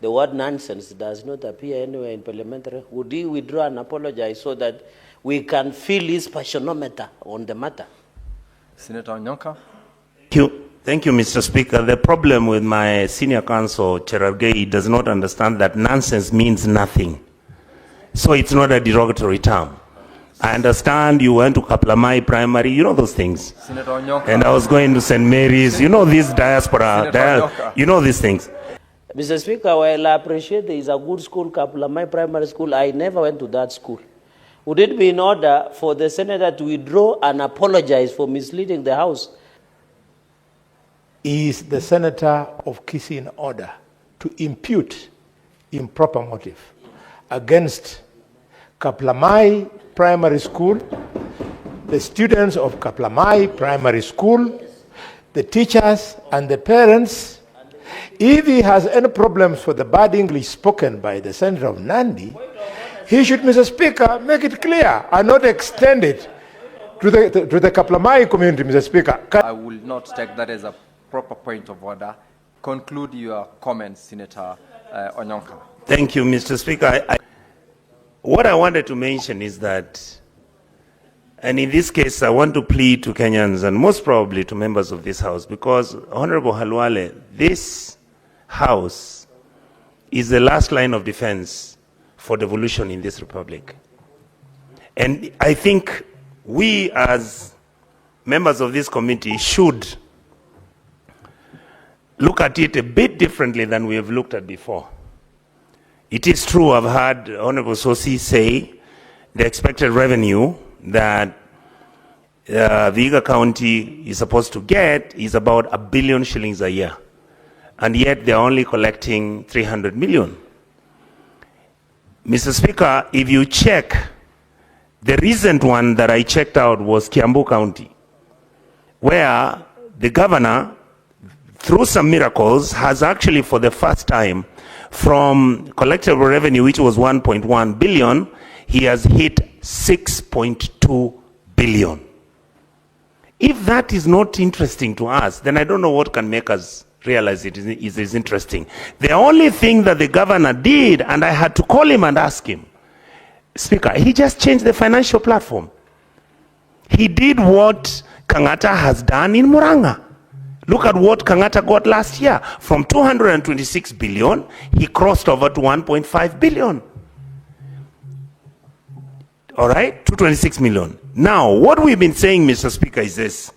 The word nonsense does not appear anywhere in Parliamentary. Would he withdraw and apologize so that we can feel his passionometer on the matter? Senator Onyonka. Thank you, Mr. Speaker. The problem with my senior counsel, Cherargei, does not understand that nonsense means nothing. So it's not a derogatory term. I understand you went to Kaplamai Primary, you know those things. Senator Onyoka. And I was going to St. Mary's, you know this diaspora, you know these things. Mr. Speaker, while I appreciate there is a good school, Kaplamai Primary School, I never went to that school. Would it be in order for the senator to withdraw and apologize for misleading the House? Is the senator of Kisii in order to impute improper motive against Kaplamai Primary School, the students of Kaplamai Primary School, the teachers and the parents? If he has any problems with the bad English spoken by the senator of Nandi, he should, Mr. Speaker, make it clear and not extend it to the Kaplamai community, Mr. Speaker. I will not take that as a proper point of order. Conclude your comments, Senator Onyonka. Thank you, Mr. Speaker. What I wanted to mention is that, and in this case, I want to plead to Kenyans and most probably to members of this House, because Honorable Khalwale, this House is the last line of defense for devolution in this republic. And I think we as members of this committee should look at it a bit differently than we have looked at before. It is true, I've heard Honorable Sosi say the expected revenue that Vihiga County is supposed to get is about 1 billion shillings a year. And yet they're only collecting 300 million. Mr. Speaker, if you check, the recent one that I checked out was Kiambu County, where the governor, through some miracles, has actually for the first time, from collectible revenue, which was 1.1 billion, he has hit 6.2 billion. If that is not interesting to us, then I don't know what can make us realize it is interesting. The only thing that the governor did, and I had to call him and ask him, Speaker, he just changed the financial platform. He did what Kangata has done in Muranga. Look at what Kangata got last year. From 226 billion, he crossed over to 1.5 billion. All right, 226 million. Now, what we've been saying, Mr. Speaker, is this.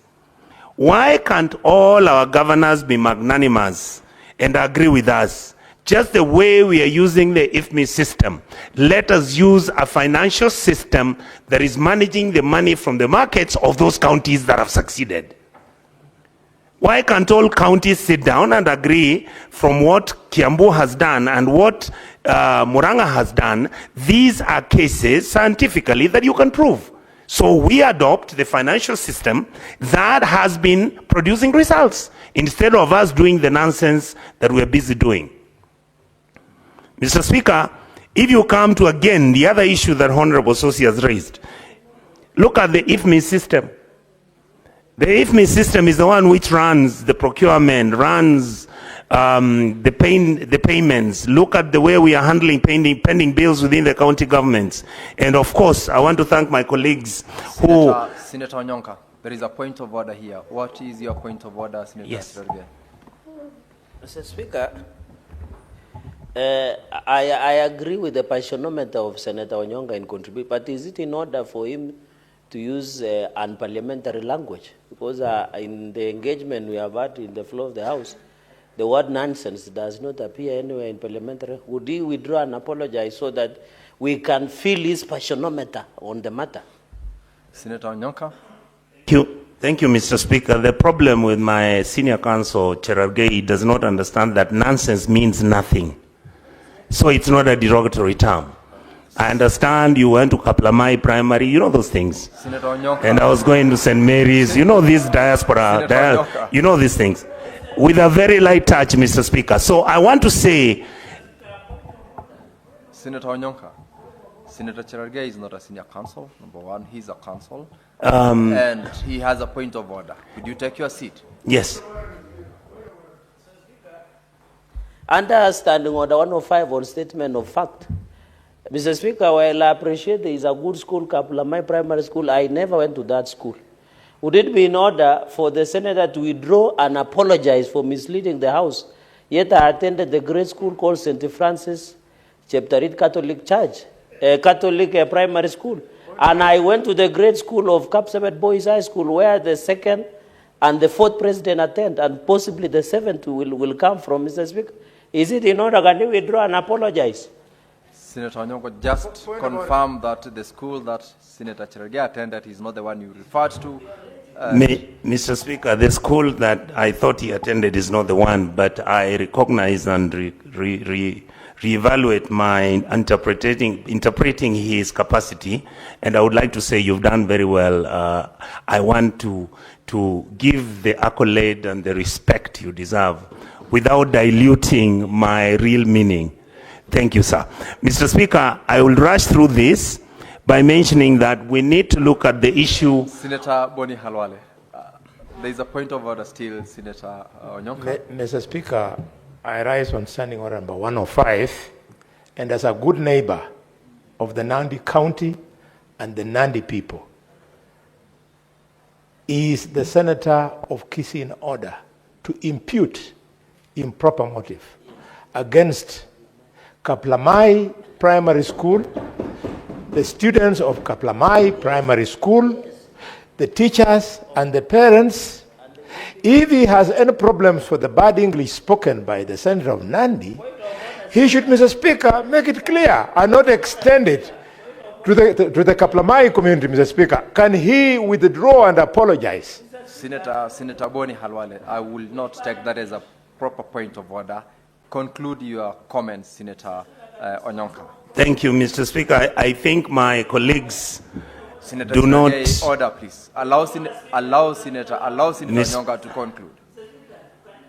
Why can't all our governors be magnanimous and agree with us? Just the way we are using the IFMI system, let us use a financial system that is managing the money from the markets of those counties that have succeeded. Why can't all counties sit down and agree from what Kiambu has done and what Muranga has done? These are cases scientifically that you can prove. So we adopt the financial system that has been producing results instead of us doing the nonsense that we're busy doing. Mr. Speaker, if you come to again the other issue that Honorable Sosi has raised, look at the IFMI system. The IFMI system is the one which runs the procurement, runs the payments. Look at the way we are handling pending bills within the county governments. And of course, I want to thank my colleagues who... Senator Onyonka, there is a point of order here. What is your point of order, Senator Cherargei? Mr. Speaker, I agree with the passionometer of Senator Onyonka in contributing, but is it in order for him to use unparliamentary language? Because in the engagement we have had in the floor of the House, the word nonsense does not appear anywhere in Parliamentary. Would he withdraw and apologize so that we can feel his passionometer on the matter? Senator Onyonka. Thank you, Mr. Speaker. The problem with my senior counsel, Cherargei, does not understand that nonsense means nothing. So it's not a derogatory term. I understand you went to Kaplamai Primary, you know those things. Senator Onyoka. And I was going to St. Mary's, you know this diaspora, you know these things. With a very light touch, Mr. Speaker. So I want to say... Senator Onyonka, Senator Cherargei is not a senior counsel, number one. He's a counsel. And he has a point of order. Could you take your seat? Yes. Under Standing Order 105 on statement of fact, Mr. Speaker, while I appreciate there is a good school, Kaplamai Primary School, I never went to that school. Would it be in order for the senator to withdraw and apologize for misleading the House? Yet I attended the great school called St. Francis Cheptarit Catholic Church, Catholic primary school. And I went to the great school of Kapsabet Boys High School, where the second and the fourth president attend, and possibly the seventh will come from, Mr. Speaker. Is it in order, can you withdraw and apologize? Senator Onyoka, just confirm that the school that Senator Cherargei attended is not the one you referred to. Mr. Speaker, the school that I thought he attended is not the one, but I recognize and reevaluate my interpreting his capacity, and I would like to say you've done very well. I want to give the accolade and the respect you deserve without diluting my real meaning. Thank you, sir. Mr. Speaker, I will rush through this by mentioning that we need to look at the issue. Senator Bonny Khalwale, there is a point of order still, Senator Onyoka. Mr. Speaker, I rise on Standing Order number 105, and as a good neighbor of the Nandi County and the Nandi people, is the senator of Kisii in order to impute improper motive against Kaplamai Primary School, the students of Kaplamai Primary School, the teachers and the parents. If he has any problems with the bad English spoken by the senator of Nandi, he should, Mr. Speaker, make it clear and not extend it to the Kaplamai community, Mr. Speaker. Can he withdraw and apologize? Senator Bonny Khalwale, I will not take that as a proper point of order. Conclude your comments, Senator Onyonka. Thank you, Mr. Speaker. I think my colleagues Senator do not... Order, please. Allow Senator Onyonka to conclude.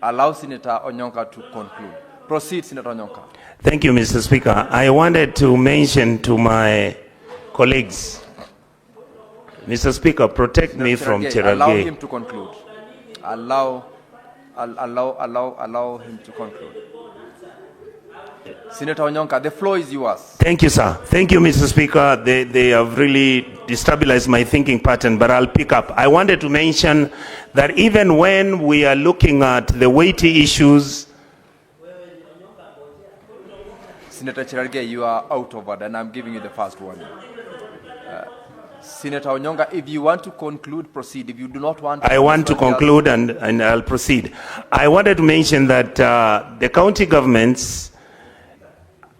Allow Senator Onyonka to conclude. Proceed, Senator Onyonka. Thank you, Mr. Speaker. I wanted to mention to my colleagues, Mr. Speaker, protect me from Cherargei. Allow him to conclude. Allow him to conclude. Senator Onyonka, the floor is yours. Thank you, sir. Thank you, Mr. Speaker. They have really destabilized my thinking pattern, but I'll pick up. I wanted to mention that even when we are looking at the weighty issues... Senator Cherargei, you are out of order, and I'm giving you the first warning. Senator Onyonka, if you want to conclude, proceed. If you do not want to... I want to conclude and I'll proceed. I wanted to mention that the county governments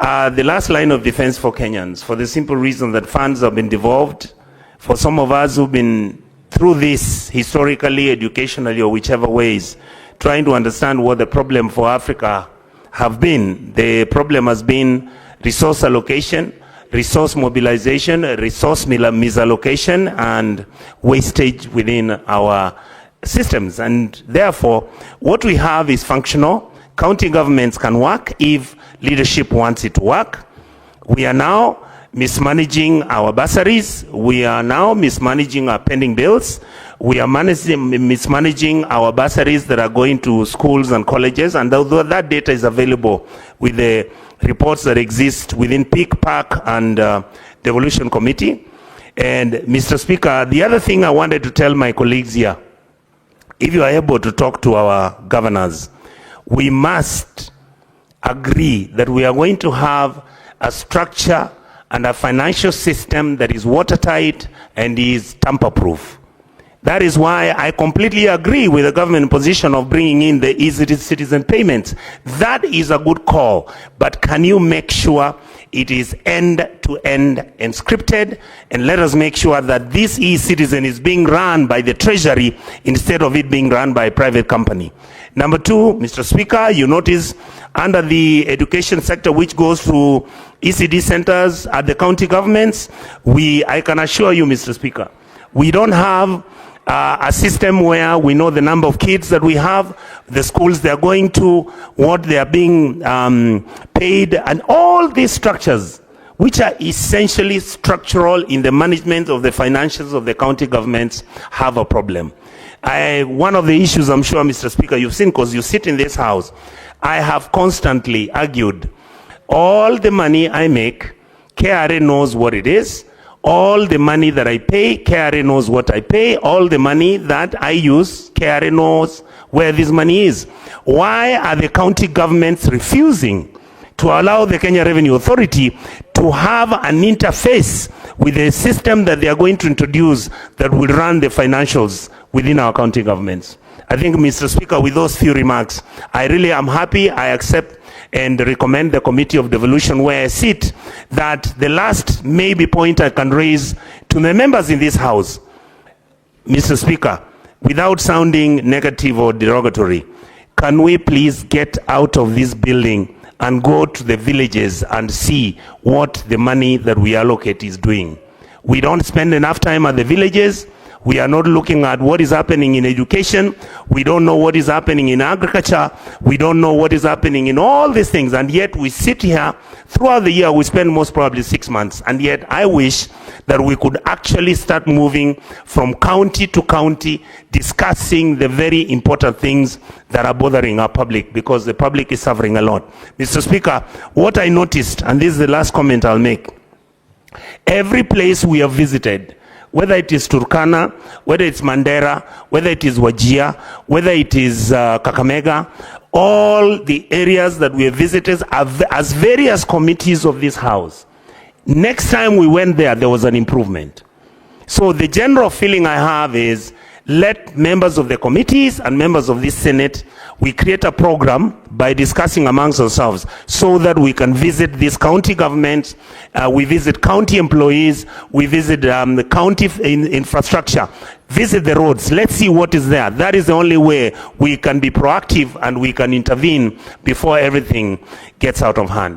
are the last line of defense for Kenyans, for the simple reason that funds have been devolved. For some of us who've been through this historically, educationally, or whichever ways, trying to understand what the problem for Africa have been. The problem has been resource allocation, resource mobilization, resource misallocation, and wastage within our systems. And therefore, what we have is functional. County governments can work if leadership wants it to work. We are now mismanaging our bursaries. We are now mismanaging our pending bills. We are mismanaging our bursaries that are going to schools and colleges. And although that data is available with the reports that exist within Peak Park and Devolution Committee. And Mr. Speaker, the other thing I wanted to tell my colleagues here, if you are able to talk to our governors, we must agree that we are going to have a structure and a financial system that is watertight and is tamper-proof. That is why I completely agree with the government position of bringing in the easy citizen payments. That is a good call, but can you make sure it is end-to-end encrypted, and let us make sure that this e-citizen is being run by the Treasury instead of it being run by a private company. Number two, Mr. Speaker, you notice under the education sector, which goes through ECD centers at the county governments, I can assure you, Mr. Speaker, we don't have a system where we know the number of kids that we have, the schools they're going to, what they are being paid, and all these structures, which are essentially structural in the management of the financials of the county governments, have a problem. One of the issues, I'm sure, Mr. Speaker, you've seen, because you sit in this house, I have constantly argued, all the money I make, KRA knows what it is. All the money that I pay, KRA knows what I pay. All the money that I use, KRA knows where this money is. Why are the county governments refusing to allow the Kenya Revenue Authority to have an interface with a system that they are going to introduce that will run the financials within our county governments? I think, Mr. Speaker, with those few remarks, I really am happy. I accept and recommend the Committee of Devolution, where I sit, that the last maybe point I can raise to the members in this House, Mr. Speaker, without sounding negative or derogatory, can we please get out of this building and go to the villages and see what the money that we allocate is doing? We don't spend enough time at the villages. We are not looking at what is happening in education. We don't know what is happening in agriculture. We don't know what is happening in all these things. And yet we sit here throughout the year. We spend most probably 6 months. And yet I wish that we could actually start moving from county to county, discussing the very important things that are bothering our public, because the public is suffering a lot. Mr. Speaker, what I noticed, and this is the last comment I'll make, every place we have visited, whether it is Turkana, whether it's Mandera, whether it is Wajir, whether it is Kakamega, all the areas that we have visited as various committees of this House. Next time we went there, there was an improvement. So the general feeling I have is, let members of the committees and members of this Senate, we create a program by discussing amongst ourselves so that we can visit these county governments, we visit county employees, we visit the county infrastructure, visit the roads. Let's see what is there. That is the only way we can be proactive and we can intervene before everything gets out of hand.